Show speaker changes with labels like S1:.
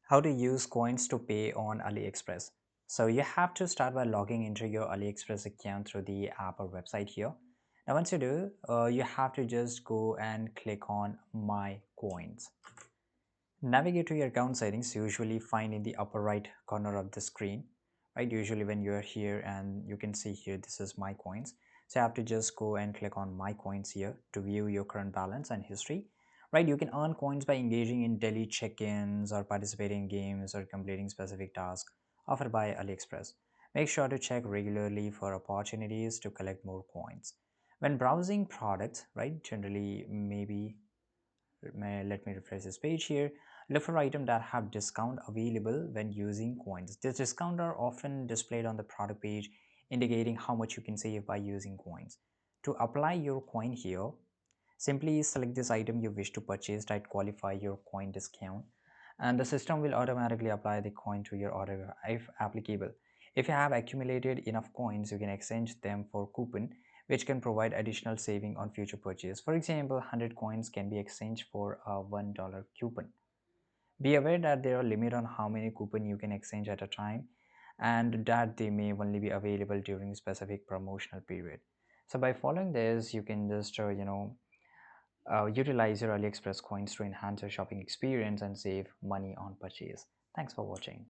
S1: How to use coins to pay on AliExpress. So you have to start by logging into your AliExpress account through the app or website here. Now once you do, you have to just go and click on My Coins. Navigate to your account settings, usually find in the upper right corner of the screen, right? Usually when you're here and you can see here, this is My Coins. So you have to just go and click on My Coins here to view your current balance and history, right? You can earn coins by engaging in daily check-ins or participating in games or completing specific tasks offered by AliExpress. Make sure to check regularly for opportunities to collect more coins. When browsing products, right, generally maybe let me refresh this page here. Look for items that have discount available when using coins. These discounts are often displayed on the product page, indicating how much you can save by using coins. To apply your coin here, simply select this item you wish to purchase that qualify your coin discount, and the system will automatically apply the coin to your order if applicable. If you have accumulated enough coins, you can exchange them for coupon, which can provide additional saving on future purchase. For example, 100 coins can be exchanged for a $1 coupon. Be aware that there are limit on how many coupon you can exchange at a time, and that they may only be available during specific promotional period. So by following this, you can just utilize your AliExpress coins to enhance your shopping experience and save money on purchase. Thanks for watching.